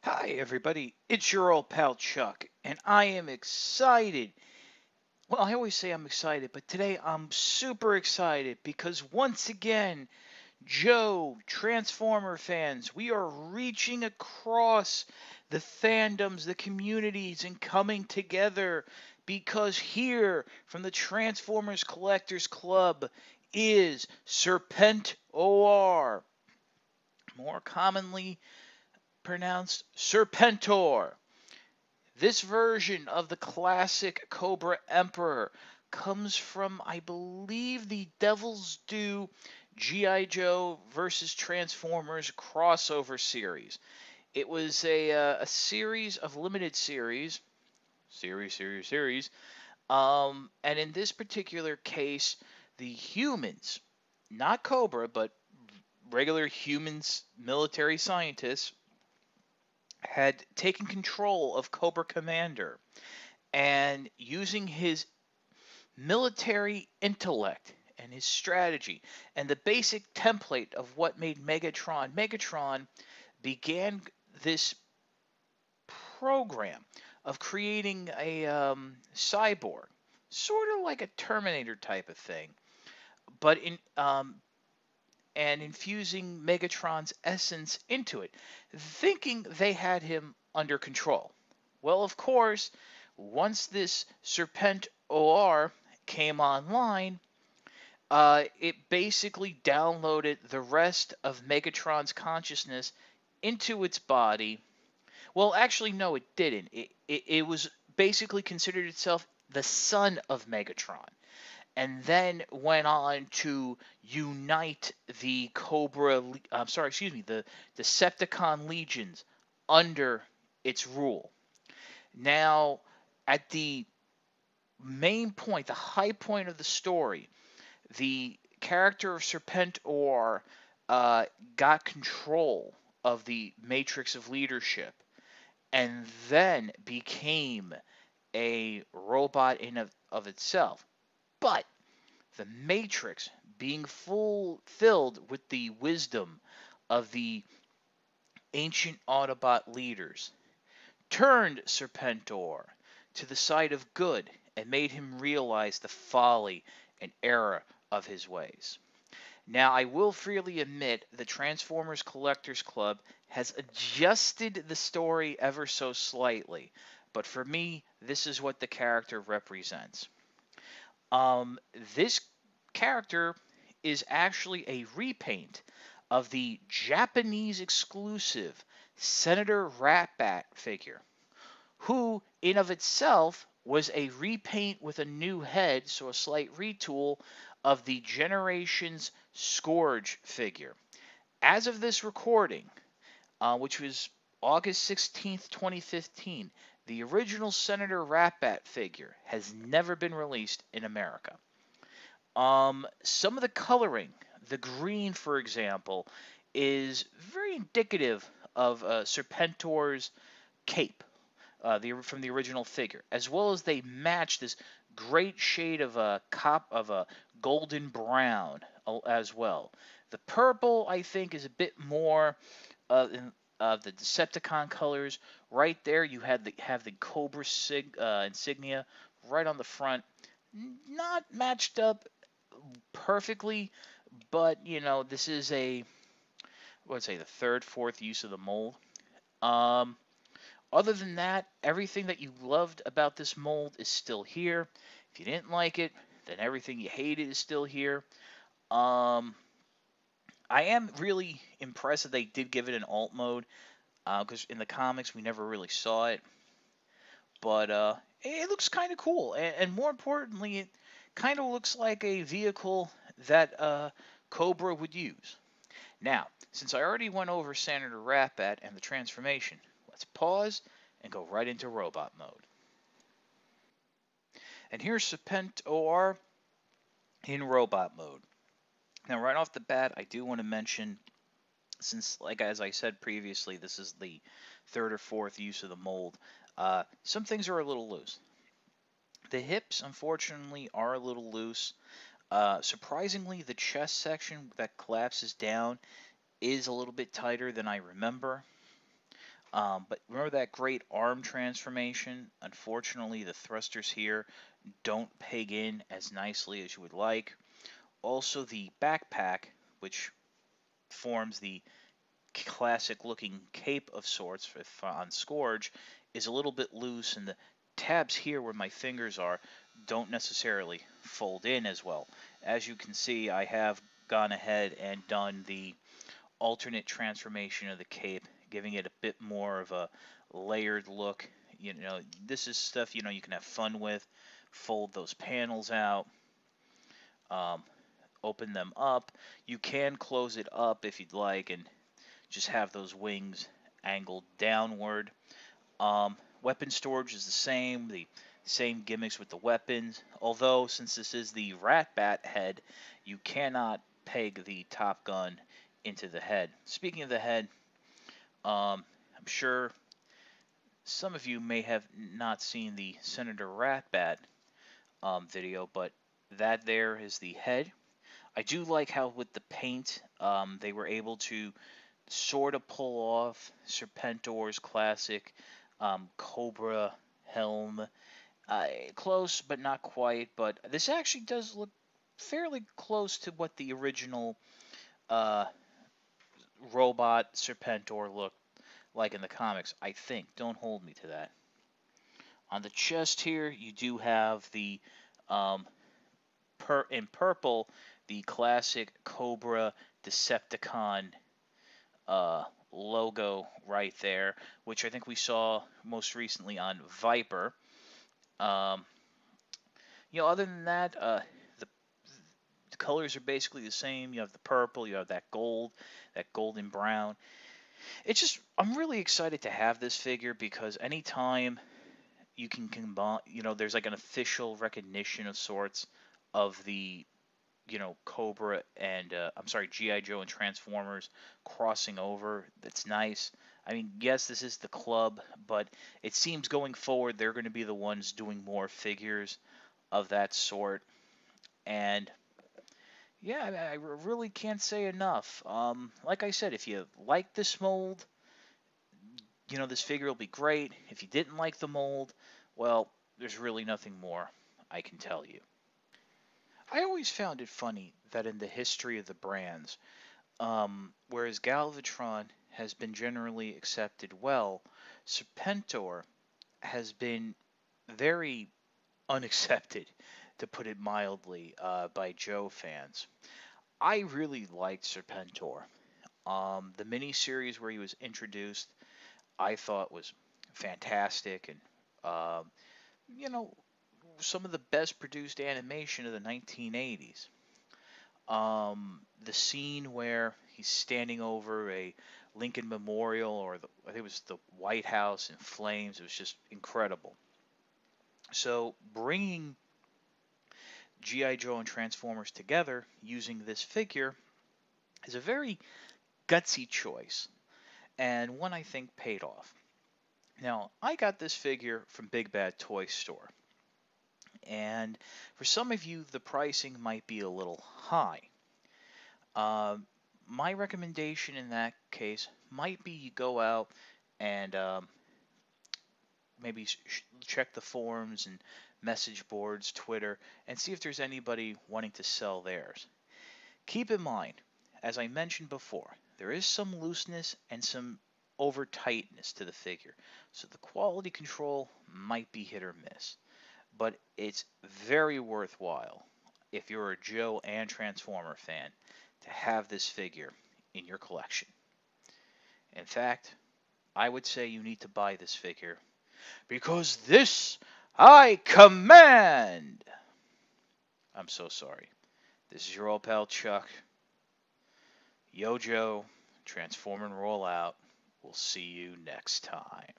Hi, everybody. It's your old pal Chuck, and I am excited. Well, I always say I'm excited, but today I'm super excited because once again, Joe, Transformer fans, we are reaching across the fandoms, the communities, and coming together because here from the Transformers Collectors Club is Serpent OR, more commonly pronounced Serpentor. This version of the classic Cobra Emperor comes from, I believe, the Devil's Due G.I. Joe versus Transformers crossover series. It was a series of limited series. And in this particular case, the humans, not Cobra, but regular humans, military scientists, had taken control of Cobra Commander and using his military intellect and his strategy and the basic template of what made Megatron Megatron began this program of creating a cyborg, sort of like a Terminator type of thing, but in and infusing Megatron's essence into it, thinking they had him under control. Well, of course, once this Serpent OR came online, it basically downloaded the rest of Megatron's consciousness into its body. Well, actually, no, it didn't. It was basically considered itself the son of Megatron, and then went on to unite the the Decepticon legions under its rule. Now, at the main point, the high point of the story, the character of Serpentor got control of the matrix of leadership and then became a robot in of itself. But the matrix, being filled with the wisdom of the ancient Autobot leaders, turned Serpentor to the side of good and made him realize the folly and error of his ways. Now, I will freely admit the Transformers Collectors Club has adjusted the story ever so slightly, but for me, this is what the character represents. This character is actually a repaint of the Japanese exclusive Senator Ratbat figure, who in of itself was a repaint with a new head, so a slight retool of the Generations Scourge figure. As of this recording, which was August 16th, 2015, the original Senator Ratbat figure has never been released in America. Some of the coloring, the green, for example, is very indicative of Serpentor's cape, from the original figure, as well as they match this great shade of a golden brown as well. The purple, I think, is a bit more of the Decepticon colors. Right there, you have the Cobra insignia right on the front. Not matched up perfectly, but this is the third, fourth use of the mold. Um, Other than that, everything that you loved about this mold is still here. If you didn't like it, then everything you hated is still here. Um, I am really impressed that they did give it an alt mode, because in the comics we never really saw it. But it looks kind of cool, and more importantly, it kind of looks like a vehicle that Cobra would use. Now, since I already went over Senator Ratbat and the transformation, let's pause and go right into robot mode. And here's Serpent OR in robot mode. Now, right off the bat, I do want to mention, since, as I said previously, this is the third or fourth use of the mold, some things are a little loose. The hips, unfortunately, are a little loose. Surprisingly, the chest section that collapses down is a little bit tighter than I remember. But remember that great arm transformation? Unfortunately, the thrusters here don't peg in as nicely as you would like. Also, the backpack, which forms the classic looking cape of sorts on Scourge, is a little bit loose, and the tabs here where my fingers are don't necessarily fold in as well. As you can see, I have gone ahead and done the alternate transformation of the cape, giving it a bit more of a layered look. You know, this is stuff you can have fun with. Fold those panels out, um, open them up. You can close it up if you'd like, and just have those wings angled downward. Weapon storage is the same gimmicks with the weapons. Although, since this is the Rat Bat head, you cannot peg the Top Gun into the head. Speaking of the head, I'm sure some of you may have not seen the Senator Ratbat video, but that there is the head. I do like how with the paint, they were able to sort of pull off Serpentor's classic Cobra helm. Close, but not quite. But this actually does look fairly close to what the original uh, robot Serpentor looked like in the comics, I think. Don't hold me to that. On the chest here, you do have the um, in purple, the classic Cobra Decepticon logo right there, which I think we saw most recently on Viper. Um, Other than that, the, the colors are basically the same. You have the purple, you have that gold, that golden brown. I'm really excited to have this figure because anytime you can combine, there's like an official recognition of sorts of the Cobra and I'm sorry, GI Joe and Transformers crossing over. That's nice. I mean, yes, this is the club, but it seems going forward they're going to be the ones doing more figures of that sort. And yeah, I really can't say enough. Like I said, if you like this mold, this figure will be great. If you didn't like the mold, well, there's really nothing more I can tell you. I always found it funny that in the history of the brands, whereas Galvatron has been generally accepted well, Serpentor has been very unaccepted, to put it mildly, by Joe fans. I really liked Serpentor. The miniseries where he was introduced, I thought was fantastic, and you know, some of the best produced animation of the 1980s. The scene where he's standing over a Lincoln Memorial, or I think it was the White House in flames, it was just incredible. So bringing G.I. Joe and Transformers together using this figure is a very gutsy choice, and one I think paid off. Now, I got this figure from Big Bad Toy Store, and for some of you, the pricing might be a little high. My recommendation in that case might be you go out and maybe check the forums and message boards, Twitter, and see if there's anybody wanting to sell theirs. Keep in mind, as I mentioned before, there is some looseness and some over tightness to the figure, so the quality control might be hit or miss. But it's very worthwhile if you're a Joe and Transformer fan to have this figure in your collection. In fact, I would say you need to buy this figure because this I command. I'm so sorry. This is your old pal Chuck. Yo Joe, transform and roll out. We'll see you next time.